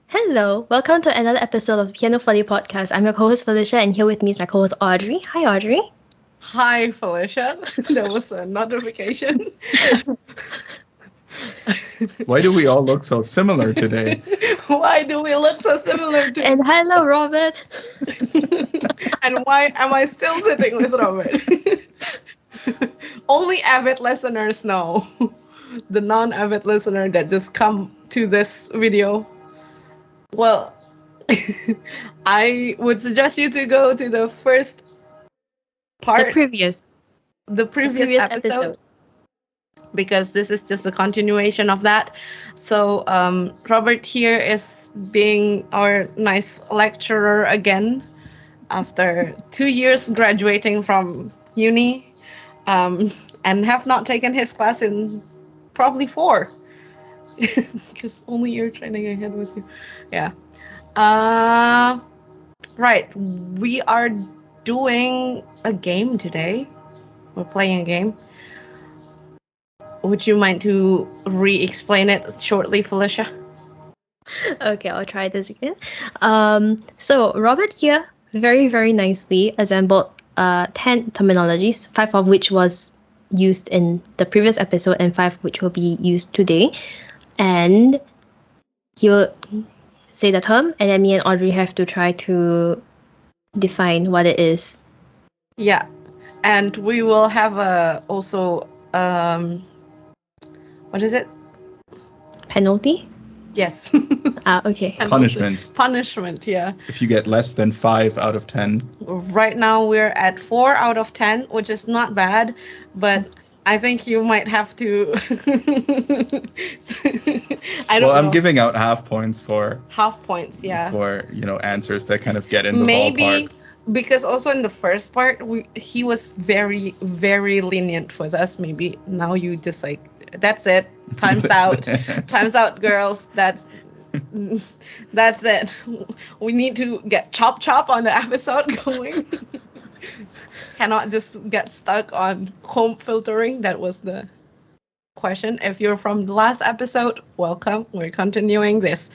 Hello, welcome to another episode of Pianoforte Podcast. I'm your co-host Felicia, and here with me is my co-host Audrey. Hi, Audrey. Hi, Felicia. There was a notification. Why do we all look so similar today? Why do we look so similar to? And hello, Robert. And why am I still sitting with Robert? Only avid listeners know. The non-avid listener that just come to this video. Well, I would suggest you to go to the first part. The previous episode. Because this is just a continuation of that. So Robert here is being our nice lecturer again after 2 years graduating from uni and have not taken his class in probably 4. Because only you're training ahead with you. Yeah. Right. We are doing a game today. We're playing a game. Would you mind to re-explain it shortly, Felicia? Okay, I'll try this again. So Robert here very, very nicely assembled 10 terminologies, 5 of which was used in the previous episode and 5 which will be used today. And he will say the term, and then me and Audrey have to try to define what it is. Yeah, and we will have also what is it? Penalty? Yes. Okay. Punishment, yeah. if you get less than 5 out of 10. Right now we're at 4 out of 10, which is not bad, but I think you might have to. I don't know. I'm giving out half points for yeah. For answers that kind of get in the Maybe ballpark. because also in the first part he was very, very lenient with us. Maybe now you just like that's it. Time's out. Time's out, girls. That's it. We need to get chop on the episode going. Cannot just get stuck on comb filtering. That was the question. If you're from the last episode, welcome. We're continuing this.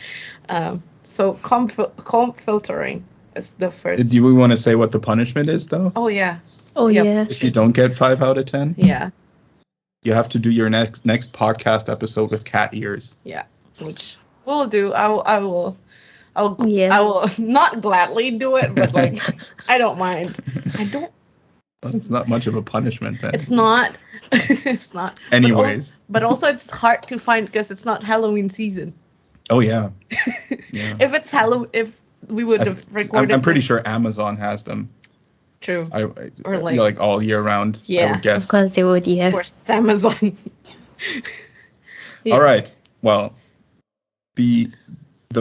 So comb filtering is the first. Do we want to say what the punishment is, though? Oh, yeah. Oh, Yep. yeah. If you don't get 5 out of 10? Yeah. You have to do your next podcast episode with cat ears. Yeah. Which we'll do. I will not gladly do it, but like I don't mind. Well, it's not much of a punishment then. It's not. It's not. Anyways. But also it's hard to find because it's not Halloween season. Oh, yeah. Yeah. If we would have recorded. I'm pretty sure Amazon has them. True. Or like all year round. Yeah. I would guess. Of course they would, yeah. Of course, it's Amazon. Yeah. All right. Well, the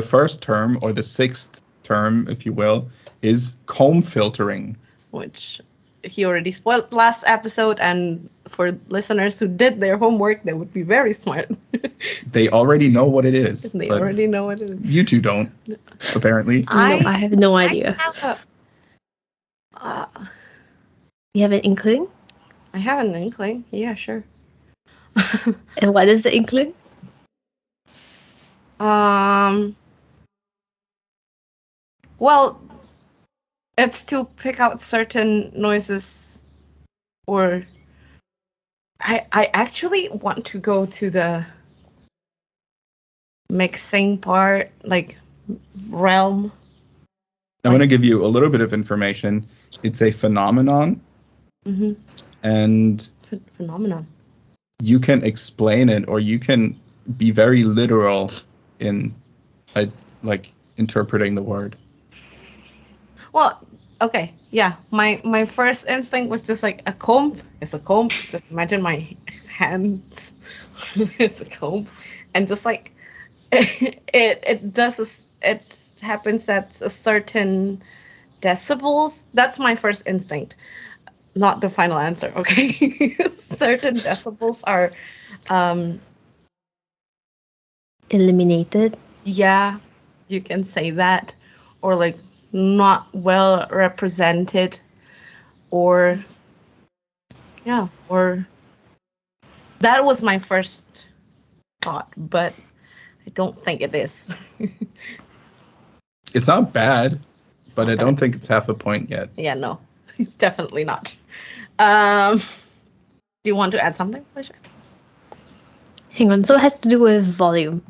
first term, or the 6th term, if you will, is comb filtering. Which he already spoiled last episode, and for listeners who did their homework, they would be very smart. They already know what it is. They already know what it is. You two don't, apparently. I have no idea. You have an inkling? I have an inkling. Yeah, sure. And what is the inkling? Well, it's to pick out certain noises, or I actually want to go to the mixing part, like realm. I'm going to give you a little bit of information. It's a phenomenon, Mm-hmm. and Phenomenon. you can explain it, or you can be very literal in interpreting the word. Well, okay, yeah. My first instinct was just like a comb. It's a comb. Just imagine my hands. It's a comb, and just like it happens at a certain decibels. That's my first instinct, not the final answer. Okay, certain decibels are Eliminated. yeah, you can say that, or like not well represented, or Yeah, or that was my first thought, but I don't think it is. It's not bad, but I don't think it's half a point yet. Yeah, no, definitely not. Do you want to add something, Felicia? Hang on. So it has to do with volume.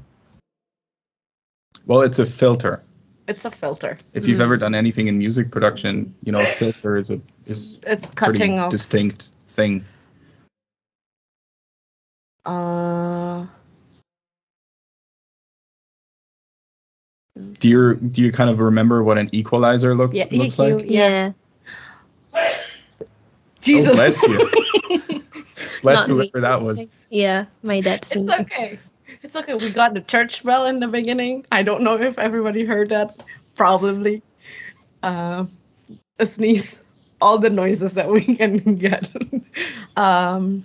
Well, it's a filter. It's a filter. If you've ever done anything in music production, you know, a filter is it's pretty cutting off. Distinct thing. Do you kind of remember what an equalizer looks like? Yeah. Jesus. Oh, bless you. Bless whoever that was. Yeah, my dad's. It's okay. It's okay. We got the church bell in the beginning. I don't know if everybody heard that. Probably. A sneeze. All the noises that we can get. An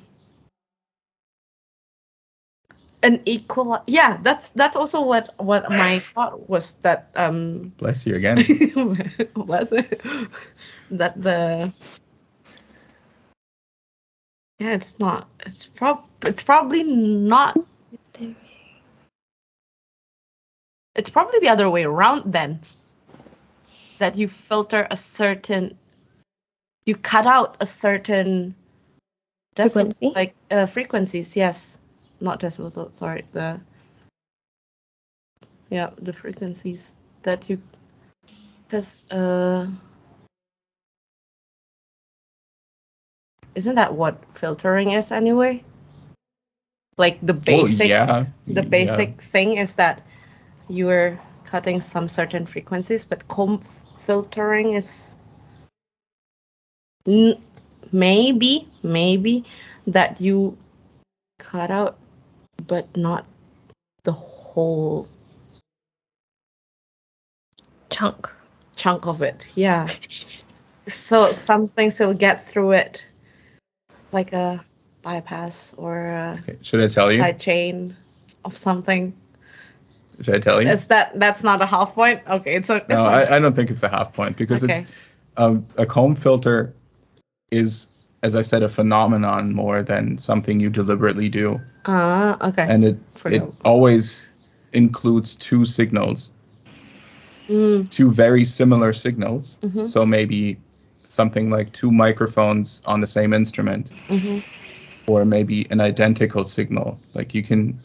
equal. Yeah, that's also what my thought was, that Bless you again. bless it. That the. Yeah, it's not. It's probably not. It's probably the other way around then. That you filter a certain. You cut out a certain. Frequency? Like frequencies, yes. Not decibels, sorry. The frequencies that you. Because. Isn't that what filtering is anyway? Like the basic, basic thing is that you are cutting some certain frequencies, but comb filtering is maybe that you cut out, but not the whole chunk of it. Yeah. So some things will get through it. Like a bypass or a Should I tell you? Side chain of something. Should I tell you? That's not a half point? Okay, no, I don't think it's a half point, because it's a comb filter is, as I said, a phenomenon more than something you deliberately do. Okay. And it always includes two signals, two very similar signals. Mm-hmm. So maybe something like two microphones on the same instrument, or maybe an identical signal. Like you can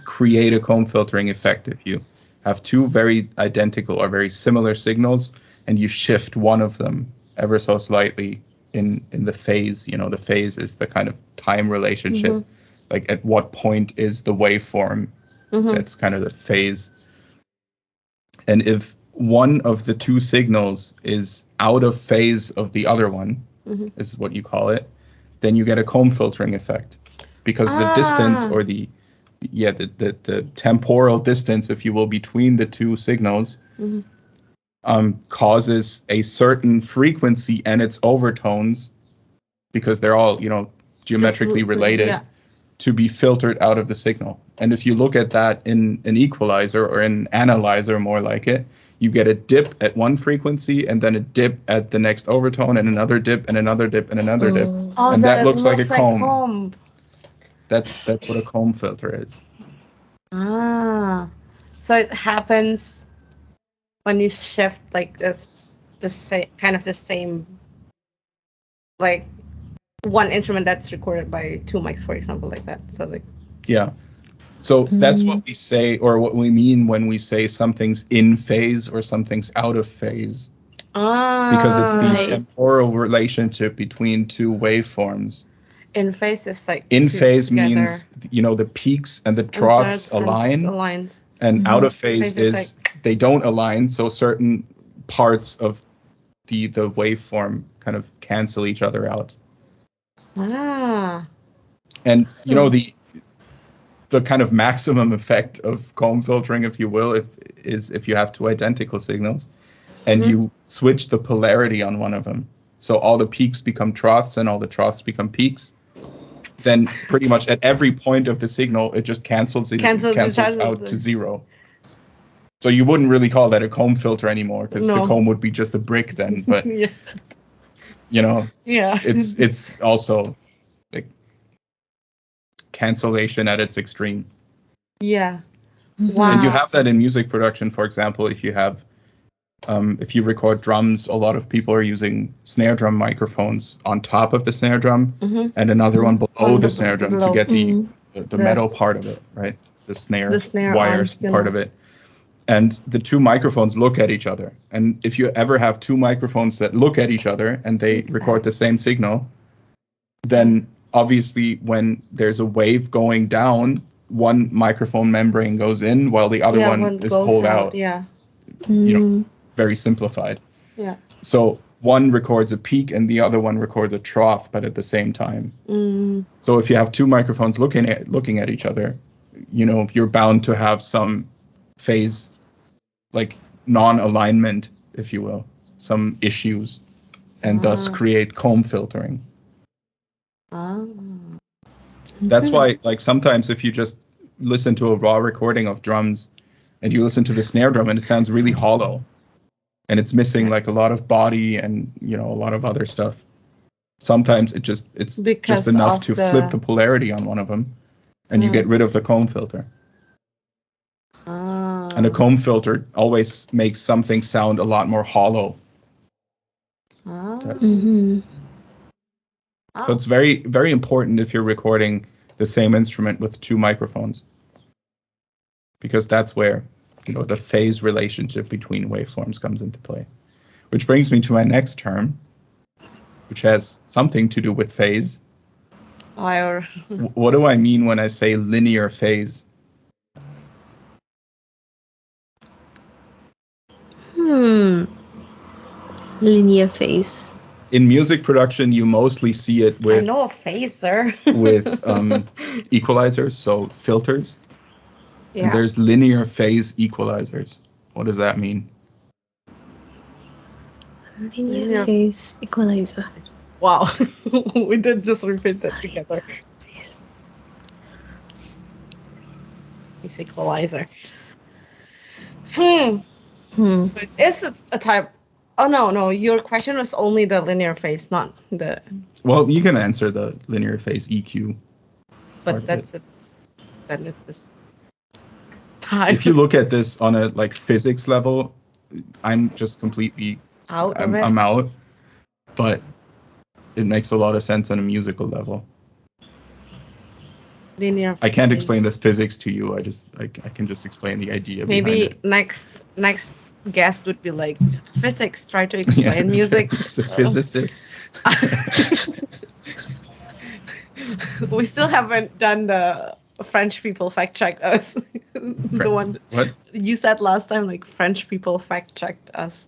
create a comb filtering effect if you have two very identical or very similar signals, and you shift one of them ever so slightly in the phase. The phase is the kind of time relationship. Like at what point is the waveform? That's kind of the phase. And if one of the two signals is out of phase of the other one, is what you call it, then you get a comb filtering effect, because the distance, or the temporal distance, if you will, between the two signals causes a certain frequency and its overtones, because they're all geometrically related, to be filtered out of the signal. And if you look at that in an equalizer or an analyzer, more like it, you get a dip at one frequency, and then a dip at the next overtone, and another dip, and another dip, and another dip. And that looks like a comb. That's what a comb filter is. So it happens when you shift like this kind of the same, like one instrument that's recorded by two mics, for example, like that. So like. Yeah. So that's what we say, or what we mean when we say something's in phase or something's out of phase. Because it's the temporal relationship between two waveforms. In phase is like. In phase means, the peaks and the troughs align. And out of phase is like, they don't align, so certain parts of the waveform kind of cancel each other out. And the kind of maximum effect of comb filtering, if you will, if you have two identical signals, and you switch the polarity on one of them, so all the peaks become troughs and all the troughs become peaks, then pretty much at every point of the signal, it just cancels out to zero. So you wouldn't really call that a comb filter anymore, because the comb would be just a brick then. But Yeah. It's also like cancellation at its extreme. Yeah. Wow. And you have that in music production, for example, if you have if you record drums, a lot of people are using snare drum microphones on top of the snare drum and another one below the snare drum to get the metal part of it, right? The snare wires part of it. And the two microphones look at each other. And if you ever have two microphones that look at each other and they record the same signal, then obviously when there's a wave going down, one microphone membrane goes in while the other one is pulled out. Yeah. Very simplified. Yeah. So one records a peak and the other one records a trough, but at the same time. So if you have two microphones looking at each other, you're bound to have some phase, like non-alignment, if you will, some issues, and thus create comb filtering. That's why, like, sometimes if you just listen to a raw recording of drums and you listen to the snare drum and it sounds really hollow and it's missing like a lot of body and a lot of other stuff, sometimes it's just enough to flip the polarity on one of them and you get rid of the comb filter. And a comb filter always makes something sound a lot more hollow. So it's very, very important if you're recording the same instrument with two microphones, because that's where the phase relationship between waveforms comes into play. Which brings me to my next term, which has something to do with phase. What do I mean when I say linear phase? Linear phase. In music production, you mostly see it with... I know a phaser. with equalizers, so filters. Yeah. And there's linear phase equalizers. What does that mean? Linear phase equalizer. Wow. We did just repeat that together. Phase equalizer. So it is a type... Oh, no. Your question was only the linear phase, not the... Well, you can answer the linear phase EQ. But that's it. Then it's this time. If you look at this on a physics level, I'm just completely out. I'm out. But it makes a lot of sense on a musical level. Linear phase. I can't explain this physics to you. I can just explain the idea. Maybe next guest would be like, physics, try to explain music. The physicist. We still haven't done the French people fact check us. The one what you said last time, like French people fact checked us.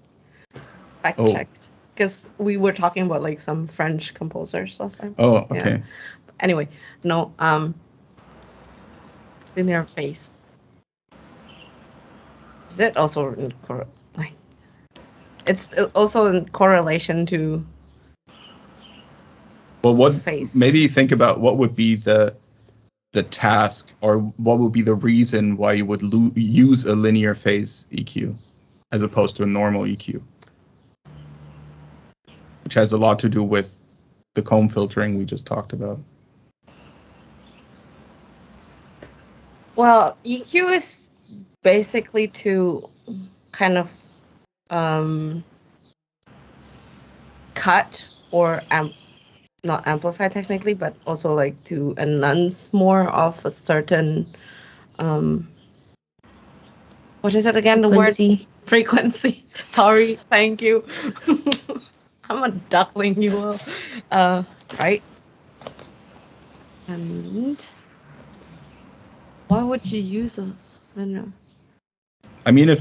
Checked. Because we were talking about like some French composers last time. Oh, okay. Yeah. Anyway, no, linear phase. Is it also it's also in correlation to phase? Maybe think about what would be the task, or what would be the reason why you would use a linear phase EQ as opposed to a normal EQ, which has a lot to do with the comb filtering we just talked about. Well, EQ is basically to kind of cut or not amplify technically, but also like to enhance more of a certain what is it again? Frequency. The word frequency. Sorry, thank you. I'm a duckling, you will. Right? And why would you use a... I don't know. I mean,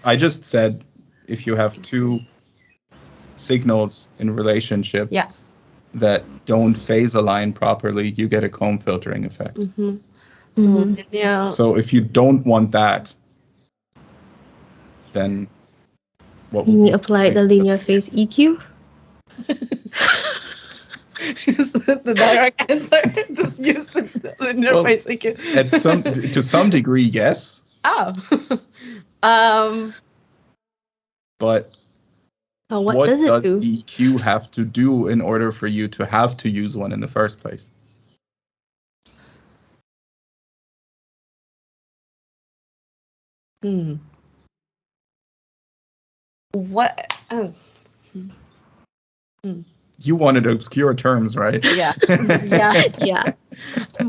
I just said if you have two signals in relationship that don't phase align properly, you get a comb filtering effect. So if you don't want that, then what would you apply the linear phase EQ? Is that the direct answer? Just use the linear phase EQ. To some degree, yes. Oh. But What does it do? the EQ have to do in order for you to have to use one in the first place? What? You wanted obscure terms, right? Yeah. Yeah.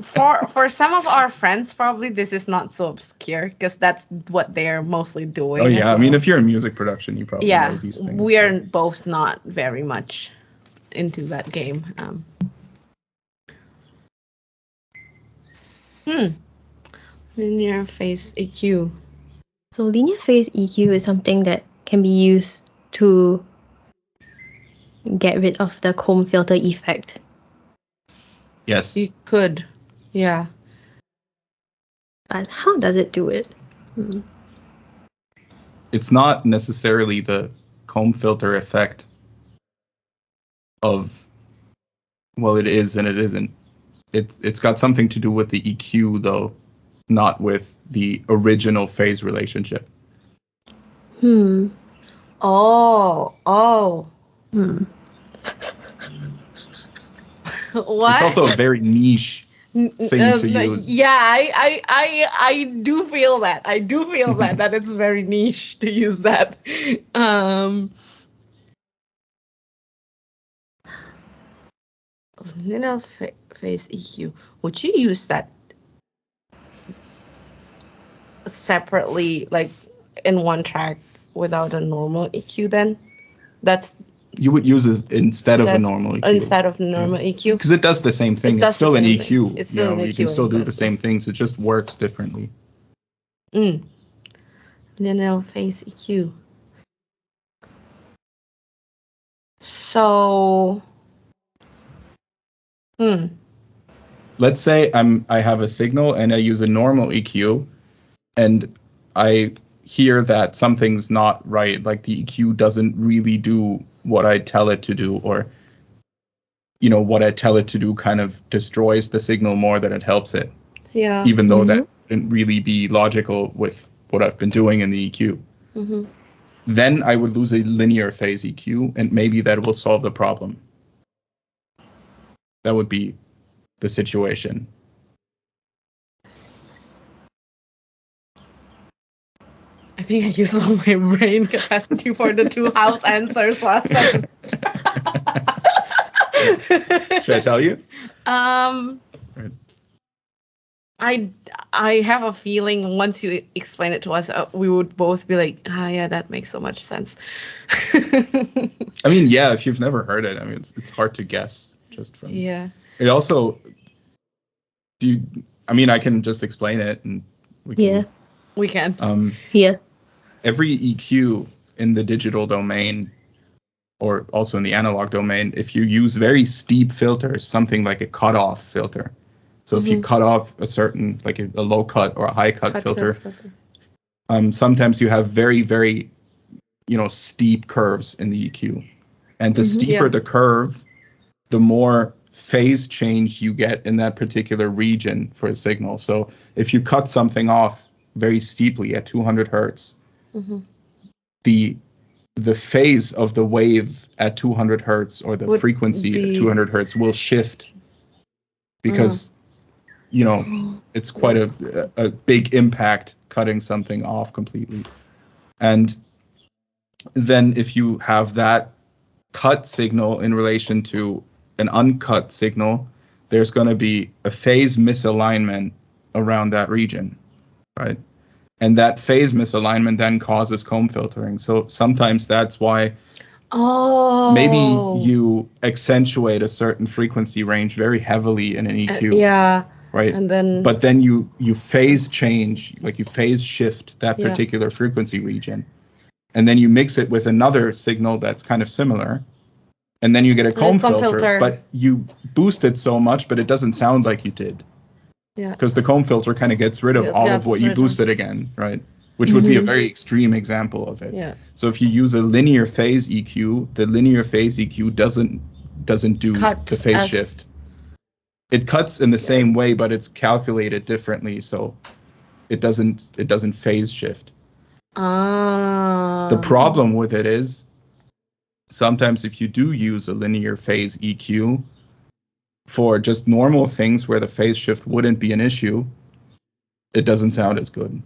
For some of our friends, probably this is not so obscure because that's what they're mostly doing. Oh yeah, well. I mean, if you're in music production, you probably know these things. We are both not very much into that game. Linear phase EQ. So linear phase EQ is something that can be used to get rid of the comb filter effect. Yes. You could. Yeah. But how does it do it? It's not necessarily the comb filter effect of, well, it is and it isn't. It's got something to do with the EQ, though, not with the original phase relationship. Oh. What? It's also a very niche thing to use. Yeah, I do feel that. I do feel that it's very niche to use that. Linear phase EQ. Would you use that separately, like in one track without a normal EQ? Then you would use it instead of a normal EQ. Instead of normal EQ? Because it does the same thing. It's still an EQ. It's still an EQ. You can still do the same things. It just works differently. Linear phase EQ. So, let's say I have a signal and I use a normal EQ, and I hear that something's not right, like the EQ doesn't really do what I tell it to do, or what I tell it to do kind of destroys the signal more than it helps it. Yeah. Even though that wouldn't really be logical with what I've been doing in the EQ. Then I would lose a linear phase EQ, and maybe that will solve the problem. That would be the situation. I think I used all my brain capacity for the 2 house answers last time. Should I tell you? I have a feeling once you explain it to us, we would both be like, yeah, that makes so much sense. I mean, yeah, if you've never heard it, I mean, it's hard to guess just from. Yeah. It also, I can just explain it and we can. Yeah. We can. Yeah. Every EQ in the digital domain, or also in the analog domain, if you use very steep filters, something like a cutoff filter. So if you cut off a certain, like a low cut or a high cut filter, sometimes you have very, very, steep curves in the EQ. And the steeper the curve, the more phase change you get in that particular region for a signal. So if you cut something off very steeply at 200 hertz, the phase of the wave at 200 hertz or the frequency at 200 hertz will shift because it's quite a big impact cutting something off completely. And then if you have that cut signal in relation to an uncut signal, there's going to be a phase misalignment around that region, right? And that phase misalignment then causes comb filtering. So sometimes that's why maybe you accentuate a certain frequency range very heavily in an EQ. Yeah. Right. But then you phase change, like you phase shift that particular frequency region. And then you mix it with another signal that's kind of similar. And then you get a comb filter. But you boost it so much, but it doesn't sound like you did. Yeah. Because the comb filter kind of gets rid of all of what you boosted again, right? Which would be a very extreme example of it. Yeah. So if you use a linear phase EQ, the linear phase EQ doesn't do the phase shift. It cuts in the same way, but it's calculated differently, so it doesn't phase shift. The problem with it is sometimes if you do use a linear phase EQ for just normal things where the phase shift wouldn't be an issue, it doesn't sound as good.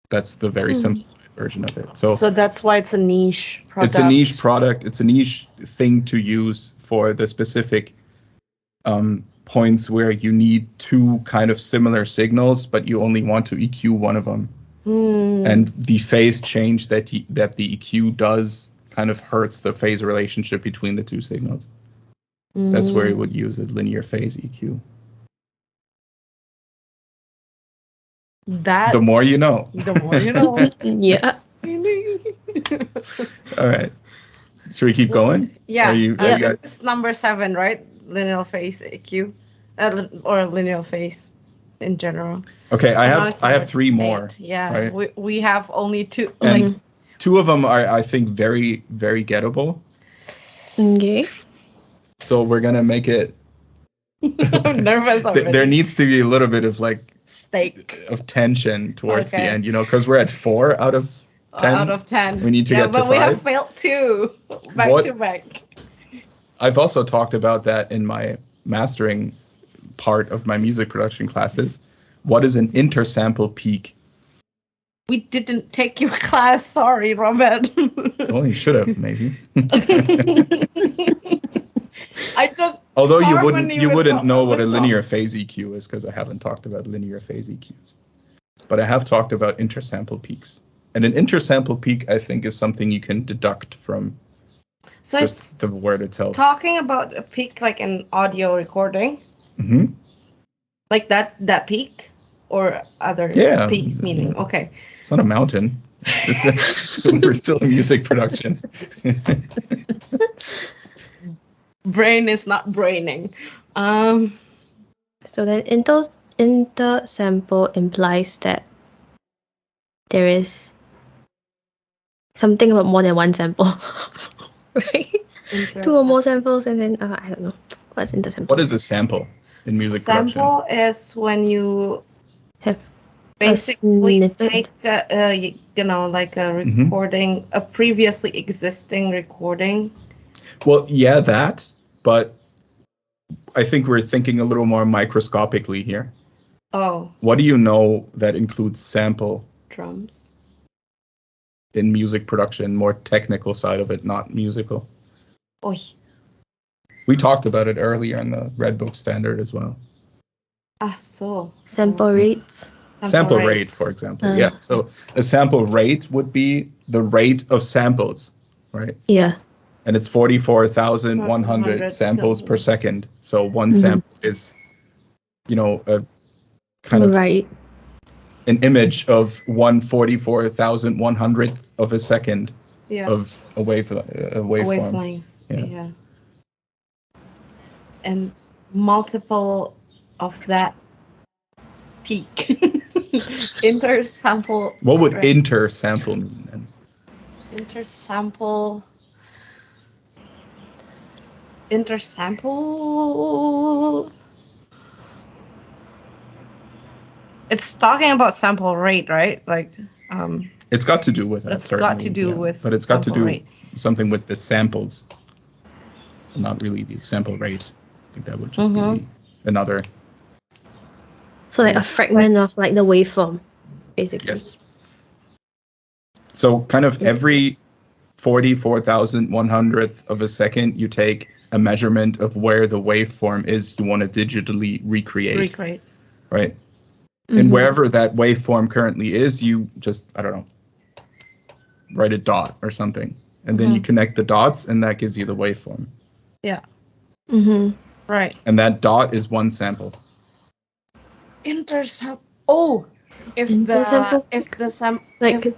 That's the very simplified version of it. So that's why it's a niche product. It's a niche product. It's a niche thing to use for the specific points where you need two kind of similar signals, but you only want to EQ one of them. And the phase change that the EQ does kind of hurts the phase relationship between the two signals. That's where you would use a linear phase EQ. The more you know. The more you know. Yeah. All right. Should we keep going? Yeah. This is number 7, right? Linear phase EQ, or linear phase in general. Okay, I have 3 more. 8. Yeah. Right? We have only 2. And 2 of them are, I think, very, very gettable. Okay. So we're gonna make it. I'm nervous already. There needs to be a little bit of stake of tension towards the end, because we're at 4 out of 10. Out of 10. We need to get to 5. But we have failed 2 back to back. I've also talked about that in my mastering part of my music production classes. What is an intersample peak? We didn't take your class. Sorry, Robert. Well, you should have, maybe. I took. Although you wouldn't know what a linear phase EQ is, because I haven't talked about linear phase EQs. But I have talked about intersample peaks. And an intersample peak, I think, is something you can deduct from just the word itself. Talking about a peak like an audio recording. Mm-hmm. Like that peak or other peak meaning. Okay. It's not a mountain. We're still in music production. Brain is not braining. So then intersample implies that there is something about more than one sample, right? 2 or more samples, and then I don't know what's intersample. What is a sample in music production? Sample is when you have basically take a recording, a previously existing recording. Well, yeah, that, but I think we're thinking a little more microscopically here. Oh. What do you know that includes sample? Drums. In music production, more technical side of it, not musical. Oy. We talked about it earlier in the Red Book standard as well. So. Sample rates. Sample rate, for example. Yeah. So a sample rate would be the rate of samples, right? Yeah. And it's 44,100 samples per second. So one sample is, a kind of an image of 144,100th of a second of a waveform. Yeah. And multiple of that peak. Intersample. What would intersample mean then? Intersample. It's talking about sample rate, right? It's got to do with that. It's got to do with. But it's got to do something with the samples, not really the sample rate. I think that would just be another. So a fragment of the waveform, basically. Yes. So kind of every 44,100th of a second, you take a measurement of where the waveform is you want to digitally recreate. Right? And wherever that waveform currently is, you just, write a dot or something. And then you connect the dots, and that gives you the waveform. Yeah. Right. And that dot is one sample. Intersample. Oh, if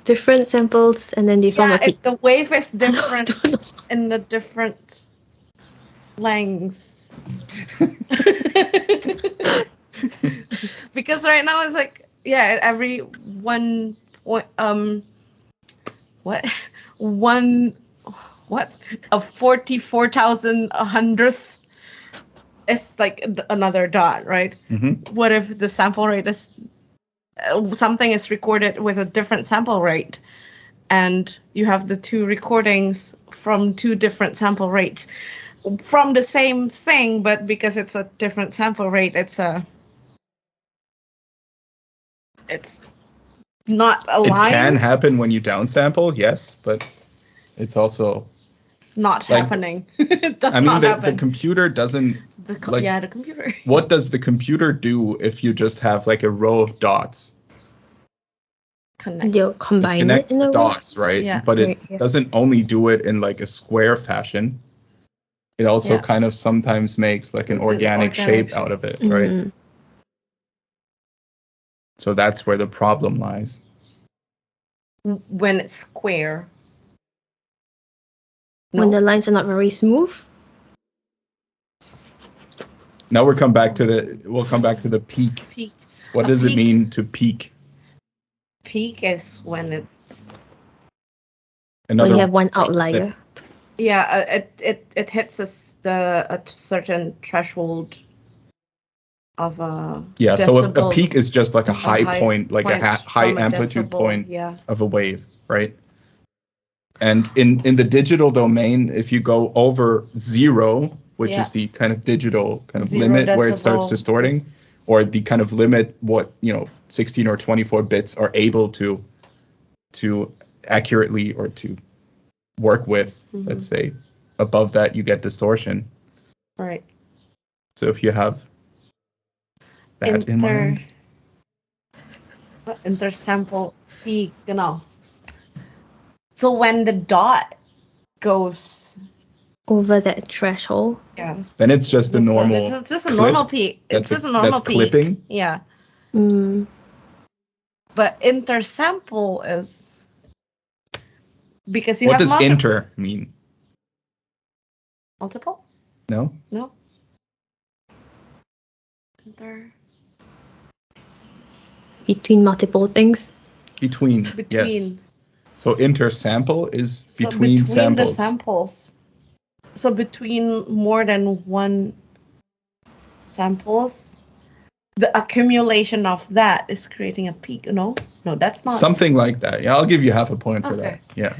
different samples, and then they form a peak. If the wave is different in a different length. Because right now it's every 1 point a 44,100th is another dot, right? What if the sample rate is something is recorded with a different sample rate, and you have the two recordings from two different sample rates from the same thing, but because it's a different sample rate, it's not aligned. It can happen when you downsample, yes, but it's also not happening. It does not happen. The computer doesn't. The computer. What does the computer do if you just have like a row of dots? You'll combine it in the a dots, way. right? Yeah. But it doesn't only do it in like a square fashion. It also kind of sometimes makes like an organic shape out of it, right? Mm-hmm. So that's where the problem lies. When it's square. When the lines are not very smooth. Now we'll come back to the peak. Peak. What does it mean to peak? Peak is when it's when you have one outlier. Yeah, it hits a certain threshold of a so a peak is just like a high point, like a high amplitude point of a wave, right? And in the digital domain, if you go over 0, which is the kind of digital kind of limit where it starts distorting, or the kind of limit what 16 or 24 bits are able to accurately or to work with, let's say, above that you get distortion. Right. So if you have that in mind. Intersample peak, So when the dot goes over that threshold, then it's just a normal. It's just a normal peak. It's just a normal peak. Clipping. Yeah. Mm. But intersample is because you have. What does multiple. Inter mean? Multiple? No. Inter. Between multiple things. Between. Yes. So intersample is between samples. The samples. So between more than one samples, the accumulation of that is creating a peak. No, that's not. Something like that. Yeah, I'll give you half a point for that. Yeah.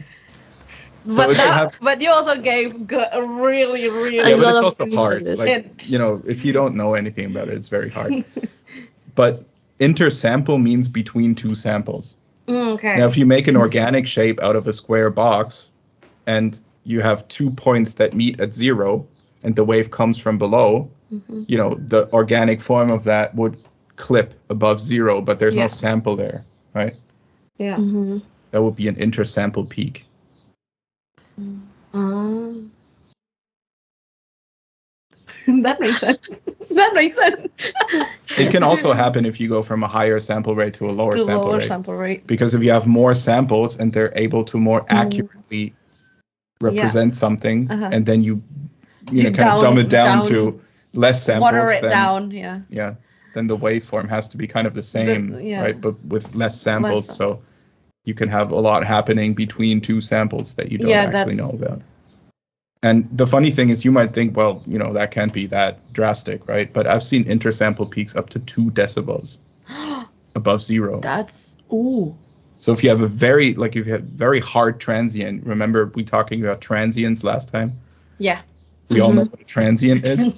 But you also gave a really. Yeah, but it's also hard. Like, if you don't know anything about it, it's very hard. But intersample means between two samples. Okay. Now, if you make an organic shape out of a square box, and you have 2 points that meet at 0, and the wave comes from below, the organic form of that would clip above 0, but there's no sample there, right? Yeah. Mm-hmm. That would be an intersample peak. That makes sense. It can also happen if you go from a higher sample rate to a lower sample rate. Because if you have more samples and they're able to more accurately represent something, and then you kind of dumb it down to less samples. Water it down, Yeah. Then the waveform has to be kind of the same, right? But with less samples, so you can have a lot happening between two samples that you don't actually know about. And the funny thing is, you might think, well, that can't be that drastic, right? But I've seen intersample peaks up to 2 decibels above 0. That's So if you have very hard transient, remember we talking about transients last time? Yeah. We all know what a transient is.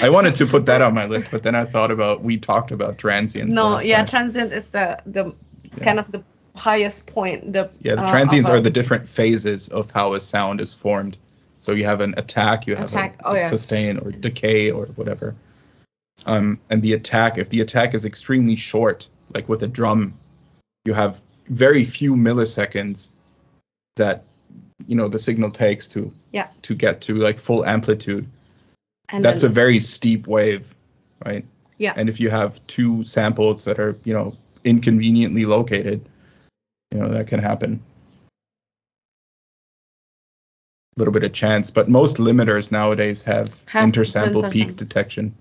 I wanted to put that on my list, but then I thought we talked about transients. Transient is the kind of the highest point. The transients are the different phases of how a sound is formed. So you have an attack, you have a sustain or decay or whatever. And the attack, if the attack is extremely short, like with a drum, you have very few milliseconds that the signal takes to get to like full amplitude. And that's a very steep wave, right? Yeah. And if you have 2 samples that are inconveniently located, that can happen. A little bit of chance, but most limiters nowadays have intersample peak detection,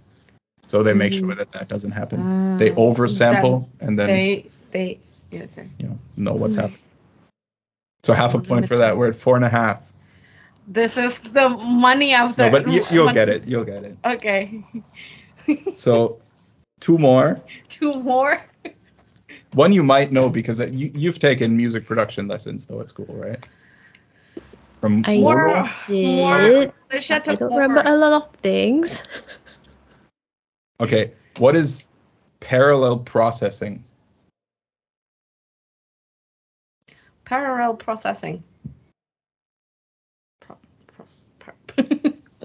so they make sure that doesn't happen. They oversample and then they know what's happening. So half a point for that. We're at 4.5. This is the money of the. No, but you'll get it. You'll get it. Okay. So 2 more. 2 more. One you might know because you've taken music production lessons though at school, right? I did. I don't remember a lot of things. Okay, what is parallel processing? Parallel processing.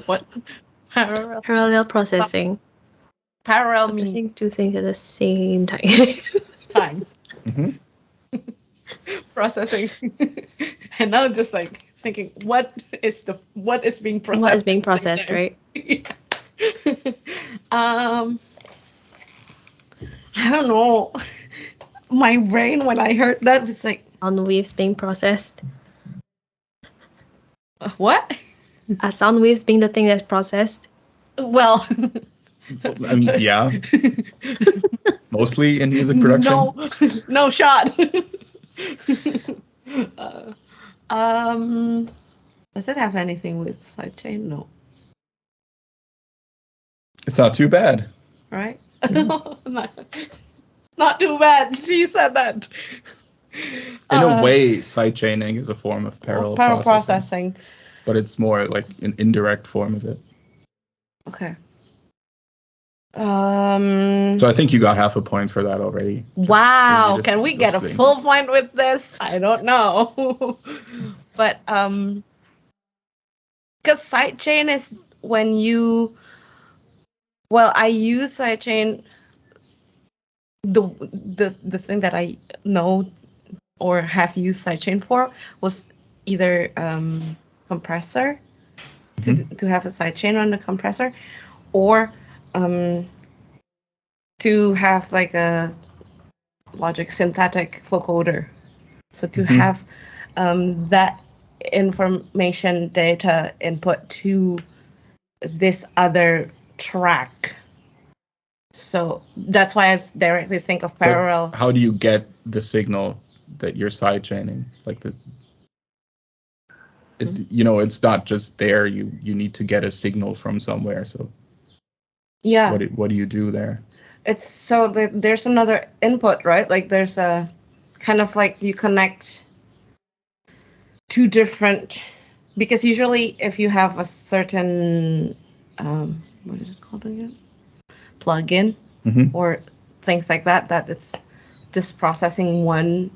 What? Parallel processing. Parallel processing means two things at the same time. Mm-hmm. Processing. And now I'm just like thinking, what is being processed? What is being processed, right? Yeah. I don't know. My brain, when I heard that, was like, sound waves being processed. What? Sound waves being the thing that's processed. Well, I mean, yeah. Mostly in music production. No shot. Does it have anything with sidechain? No. It's not too bad. Right? Not too bad. She said that. In a way, sidechaining is a form of parallel processing. But it's more like an indirect form of it. Okay. So I think you got half a point for that already. Wow. Can we get a full point with this? I don't know. But because sidechain is when you, I use sidechain. The thing that I know or have used sidechain for was either compressor to have a sidechain on the compressor, or to have like a Logic synthetic vocoder. So to have that information data input to this other track. So that's why I directly think of parallel. But how do you get the signal that you're sidechaining? Like it's not just there. You need to get a signal from somewhere. So yeah, what do you do there? It's so there's another input, right? Like there's a kind of like you connect two different, because usually if you have a certain what is it called again? Plug-in or things like that it's just processing one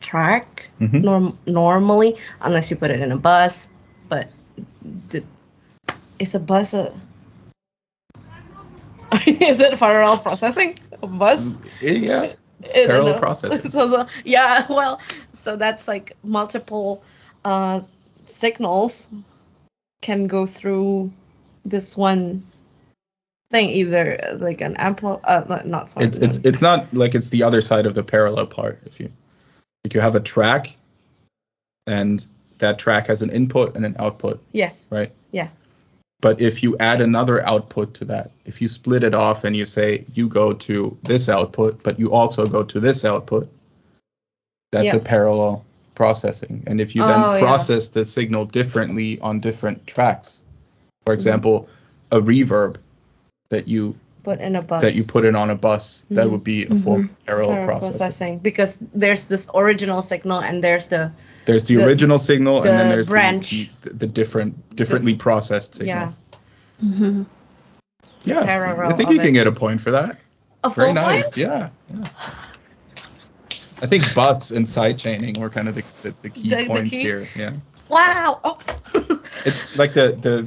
track normally, unless you put it in a bus. But is a bus is it parallel processing? A bus? Yeah, it's parallel processing. So that's like multiple signals can go through this one thing, either like an it's not like it's the other side of the parallel part. If you have a track and that track has an input and an output. Yes. Right? Yeah. But if you add another output to that, if you split it off and you say you go to this output, but you also go to this output, that's a parallel processing. And if you then process the signal differently on different tracks, for example, a reverb that you put in on a bus, that would be a form of parallel processing. Because there's this original signal and there's the original signal, and then there's the differently processed signal. Yeah. Yeah. I think you can get a point for that. Very nice. Point? Yeah. I think bus and sidechaining were kind of the key points here. Yeah. Wow. Oh. It's like the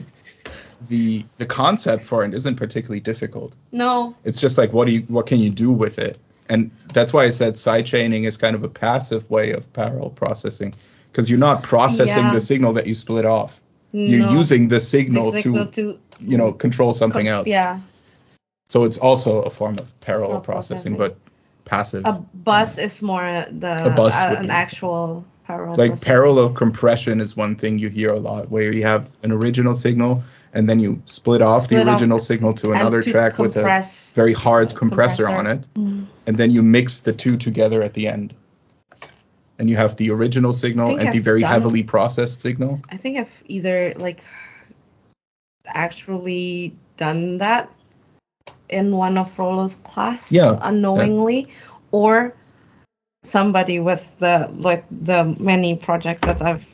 concept for it isn't particularly difficult. No. It's just like what can you do with it? And that's why I said sidechaining is kind of a passive way of parallel processing, because you're not processing the signal that you split off. You're using the signal to control something else. Yeah. So it's also a form of parallel processing, but passive. A bus is more an actual parallel. Like parallel compression is one thing you hear a lot, where you have an original signal and then you split off the original signal to another track with a very hard compressor on it, and then you mix the two together at the end. And you have the original signal and the very heavily processed signal. I think I've either actually done that in one of Rollo's class unknowingly, or somebody with the many projects that I've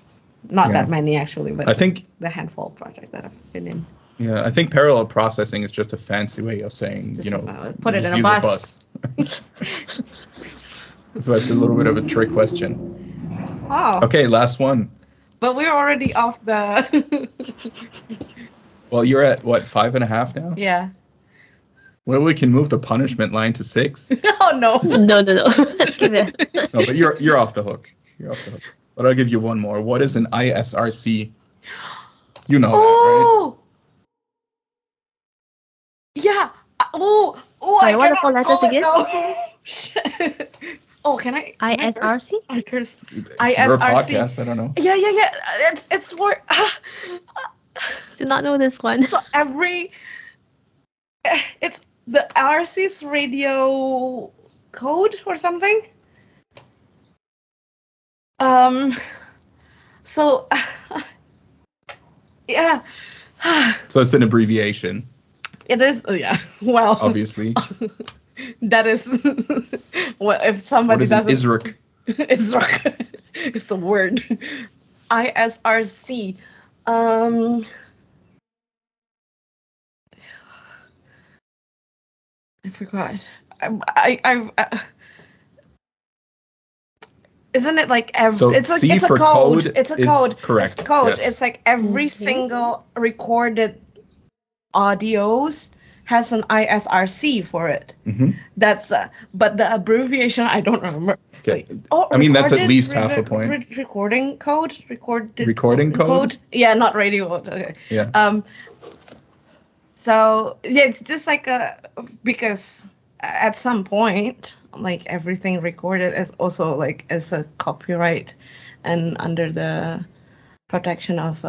not that many actually, but I think the handful of projects that I've been in. Yeah, I think parallel processing is just a fancy way of saying, put it in a bus. That's why it's a little bit of a trick question. Oh. Okay, last one. But we're already off the... Well, you're at, what, 5.5 now? Yeah. Well, we can move the punishment line to 6. Oh, no. No. Let's give it. No, but you're off the hook. But I'll give you one more. What is an ISRC? You know that, right? Yeah. Sorry, what are the 4 letters again? No. Oh, can I? ISRC? I curse. It's your podcast. I don't know. Yeah. It's for. Do not know this one. So it's the RC's radio code or something. So. Yeah. So it's an abbreviation. It is, yeah. Well, obviously. That is well, if somebody doesn't. ISRC? ISRC. It's a word. ISRC. I forgot. I isn't it like every? So it's like C it's a for code. It's a code. Correct. It's a code. Yes. It's like every single recorded audios has an ISRC for it. Mm-hmm. That's but the abbreviation I don't remember. Okay. I mean that's at least half a point. Recording code. Recording code. Yeah, not radio. Okay. Yeah. So yeah, it's just like because at some point, like everything recorded is also like is a copyright, and under the protection of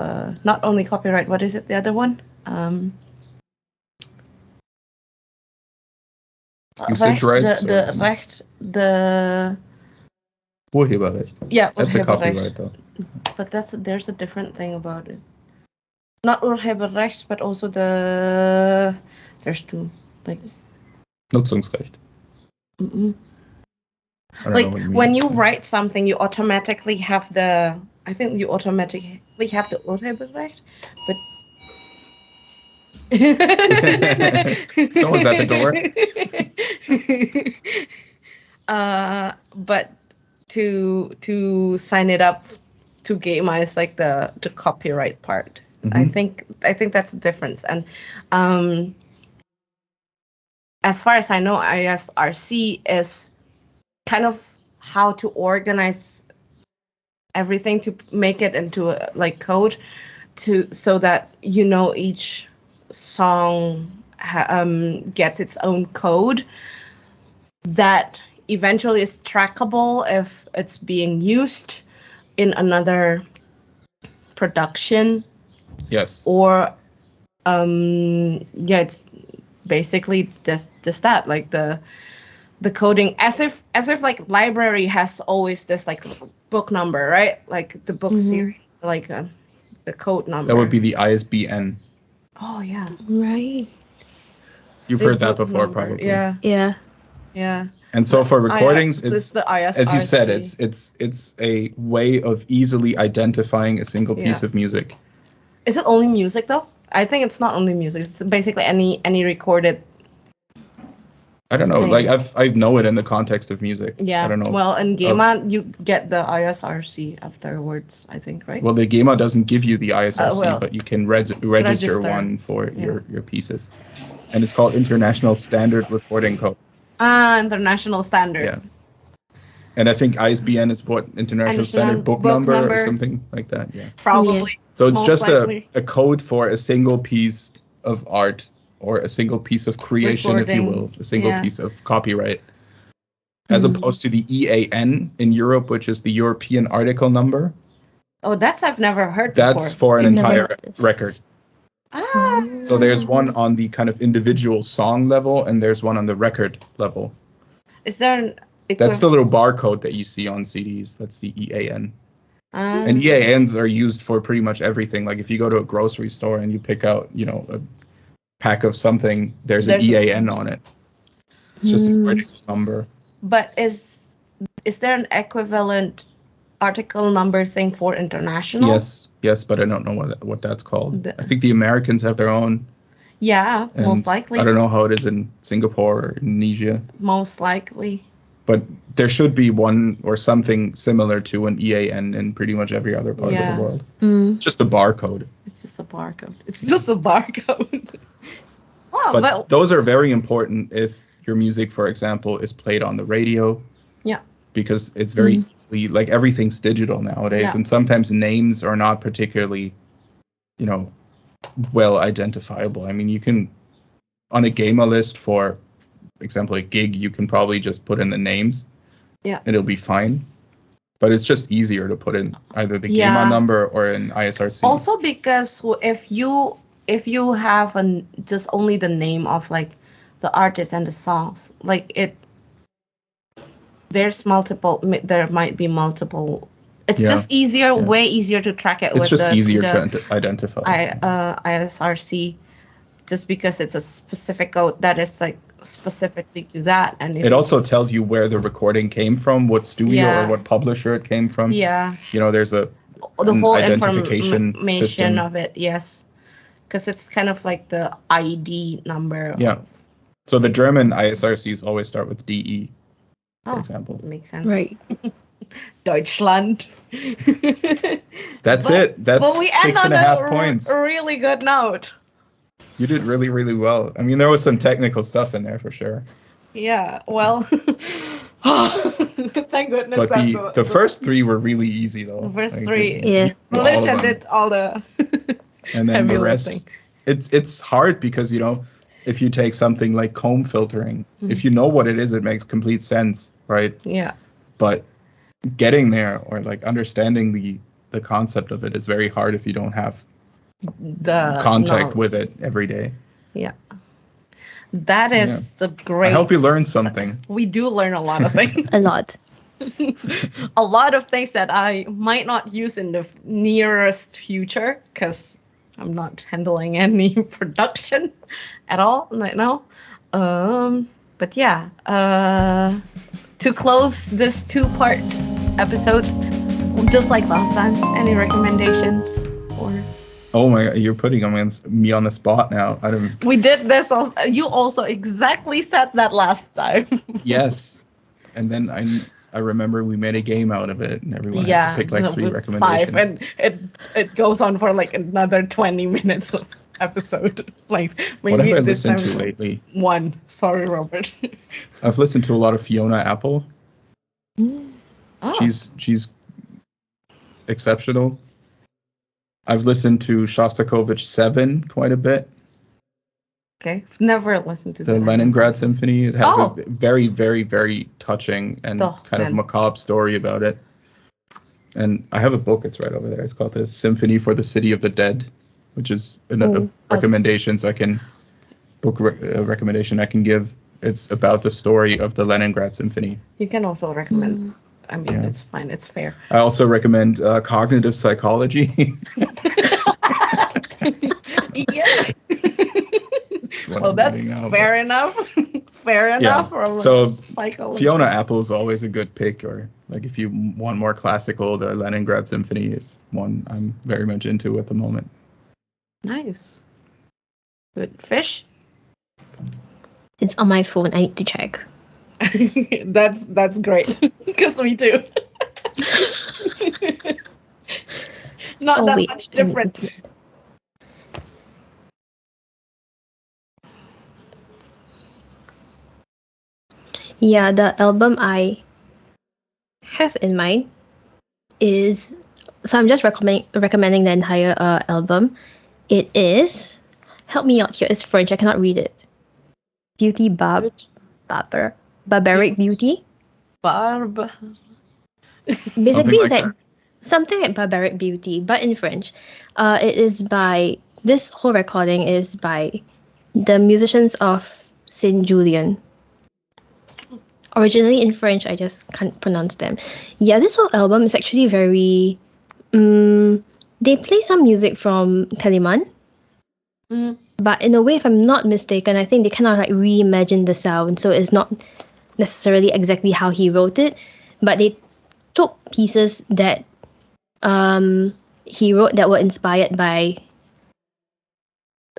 not only copyright. What is it? The other one? Usage rights. The Urheberrecht. Yeah, that's a copyright though. But there's a different thing about it. Not Urheberrecht, but also there's two like Nutzungsrecht. Like when you write something, you automatically have I think you automatically have the Urheberrecht, but someone's at the door. But to sign it up to GEMA is like the copyright part. Mm-hmm. I think that's the difference. And as far as I know, ISRC is kind of how to organize everything to make it into a like code so that each song gets its own code that eventually is trackable if it's being used in another production. Yes. Or it's basically just that, like the coding, as if like library has always this like book number, right? Like the book series, like the code number. That would be the ISBN. Oh yeah. Right. You've heard that before, number. Probably. Yeah. And so for recordings, it's the ISRC. As you said, it's a way of easily identifying a single piece of music. Is it only music though? I think it's not only music. It's basically any recorded. I don't know. Thing. Like I know it in the context of music. Yeah. I don't know. Well, in GEMA you get the ISRC afterwards, I think, right? Well, the GEMA doesn't give you the ISRC, but you can register one for your pieces, and it's called International Standard Recording Code. International Standard. Yeah. And I think ISBN is what International Standard Book number or something like that. Yeah. Probably. Yeah. So it's just a code for a single piece of art or a single piece of creation, if you will, a single piece of copyright, as opposed to the EAN in Europe, which is the European Article Number. Oh, I've never heard before. That's for an entire record. So there's one on the kind of individual song level, and there's one on the record level. Is there That's the little barcode that you see on CDs. That's the EAN. And EANs are used for pretty much everything. Like if you go to a grocery store and you pick out, a pack of something, there's an EAN on it. It's just a critical number. But is is there an equivalent article number thing for international? Yes, but I don't know what that's called. I think the Americans have their own. Yeah, most likely. I don't know how it is in Singapore or Indonesia. Most likely. But there should be one or something similar to an EAN in pretty much every other part of the world. Just a barcode. It's just a barcode. Oh, but those are very important if your music, for example, is played on the radio. Yeah. Because it's very easily, like everything's digital nowadays, and sometimes names are not particularly, well identifiable. I mean, you can, on a GEMA list, for example, a gig, you can probably just put in the names. Yeah. And it'll be fine. But it's just easier to put in either the GEMA number or an ISRC. Also, because if you have just only the name of like the artist and the songs, like there might be multiple. It's just easier, way easier to track it. It's just easier to identify. ISRC, just because it's a specific code that is like specifically to that, and it also tells you where the recording came from, what studio or what publisher it came from. Yeah. There's the whole identification information system of it. Yes, because it's kind of like the ID number. Yeah. So the German ISRCs always start with DE, for example. Makes sense. Right. Deutschland. That's it. That's 6.5 points. A really good note. You did really, really well. I mean, there was some technical stuff in there for sure. Yeah, well, thank goodness. But the first three were really easy, though. The first three, Felicia did all the and then the rest. It's hard because, if you take something like comb filtering, if you know what it is, it makes complete sense, right? Yeah. But getting there or like understanding the concept of it is very hard if you don't have the contact with it every day. Yeah. That is the great. I hope you learned something. We do learn a lot of things. A lot. A lot of things that I might not use in the nearest future because I'm not handling any production at all right now. But yeah, to close this 2-part episode, just like last time, any recommendations or? Oh my God, you're putting me on the spot now. We did this also. You also exactly said that last time. Yes. And then I remember we made a game out of it and everyone had to pick like 3 recommendations. 5, and it goes on for like another 20 minutes of episode. Like maybe what have I listened to lately? 1. Sorry, Robert. I've listened to a lot of Fiona Apple. Oh. She's exceptional. I've listened to Shostakovich 7 quite a bit. Okay, never listened to the Leningrad Symphony. It has a very, very, very touching and kind of macabre story about it. And I have a book. It's right over there. It's called The Symphony for the City of the Dead, which is another recommendations I can recommendation I can give. It's about the story of the Leningrad Symphony. You can also recommend. I mean, it's fine. It's fair. I also recommend Cognitive Psychology. Yeah. Well, that's fair enough. Fair enough. Yeah. So Fiona Apple is always a good pick, or like if you want more classical, the Leningrad Symphony is one I'm very much into at the moment. Nice. Good. Fish? It's on my phone. I need to check. That's great because we do. Not that much different. Yeah, the album I have in mind is, so I'm just recommending the entire album. It is, help me out here, it's French, I cannot read it. Barbaric Beauty. Basically, it's like something like Barbaric Beauty, but in French. It is by, this whole recording is by the musicians of Saint Julien. Originally in French, I just can't pronounce them. Yeah, this whole album is actually very... they play some music from Telemann. But in a way, if I'm not mistaken, I think they kind of like reimagined the sound. So it's not necessarily exactly how he wrote it. but they took pieces that he wrote that were inspired by,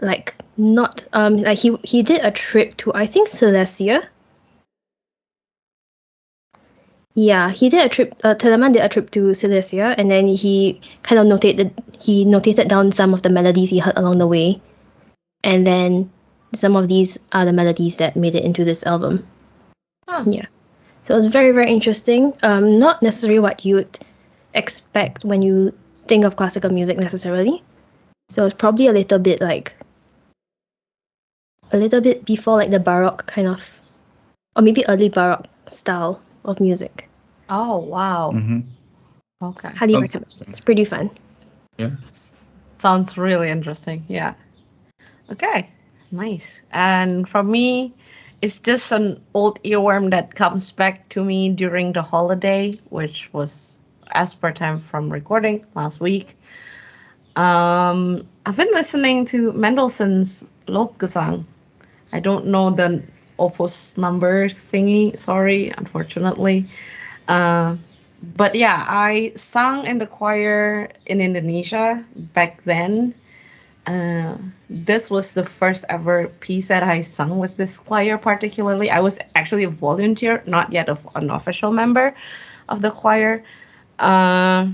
like, not like he did a trip to, I think, Silesia. Yeah, he did a trip. Telemann did a trip to Silesia, and then he kind of notated down some of the melodies he heard along the way, and then some of these are the melodies that made it into this album. Huh. Yeah, so it was very, very interesting. Not necessarily what you would expect when you think of classical music necessarily. So it's probably a little bit before like the Baroque kind of, or maybe early Baroque style of music. Oh, wow. Mm-hmm. Okay. Highly recommend. It's pretty fun. Yeah. Sounds really interesting. Yeah. Okay. Nice. And for me, it's just an old earworm that comes back to me during the holiday, which was as per time from recording last week. I've been listening to Mendelssohn's Lobgesang. I don't know the opus number thingy, sorry, unfortunately. But yeah, I sang in the choir in Indonesia back then. This was the first ever piece that I sung with this choir particularly. I was actually a volunteer, not yet an official member of the choir. Yeah,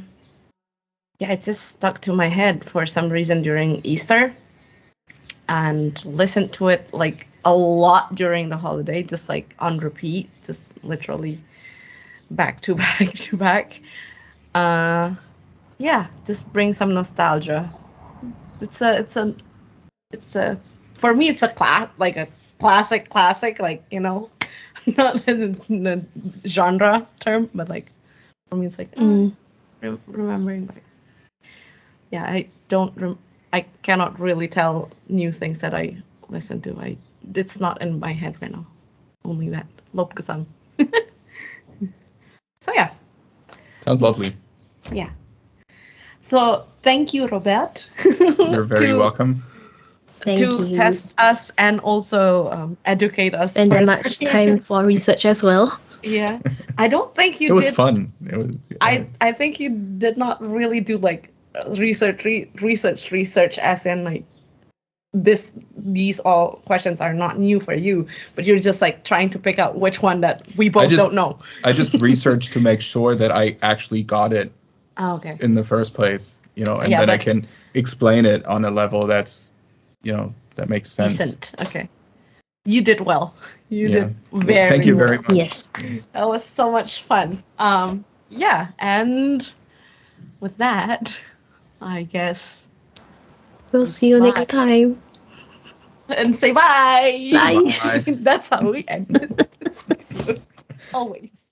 it just stuck to my head for some reason during Easter, and listened to it like a lot during the holiday, just like on repeat, just literally back to back to back. Yeah, just bring some nostalgia. It's a for me it's a classic, like, you know, not in a genre term, but like for me it's like remembering, like, yeah, I cannot really tell new things that I listen to. It's not in my head right now. Only that Lobgesang. So yeah. Sounds lovely. Yeah. So thank you, Robert. You're very welcome. Thank you. Test us and also educate us. Spend that much time for research as well. Yeah. I don't think you did. It was fun. It was. I think you did not really do like research as in like these all questions are not new for you, but you're just like trying to pick out which one that we both don't know. I just researched to make sure that I actually got it in the first place, you know, and then I can explain it on a level that's, you know, that makes sense. Decent. Okay. You did well. You did very well. Thank you very much. Yes. That was so much fun. Yeah, and with that, I guess we'll see you next time. And say bye. Bye. That's how we end. Always.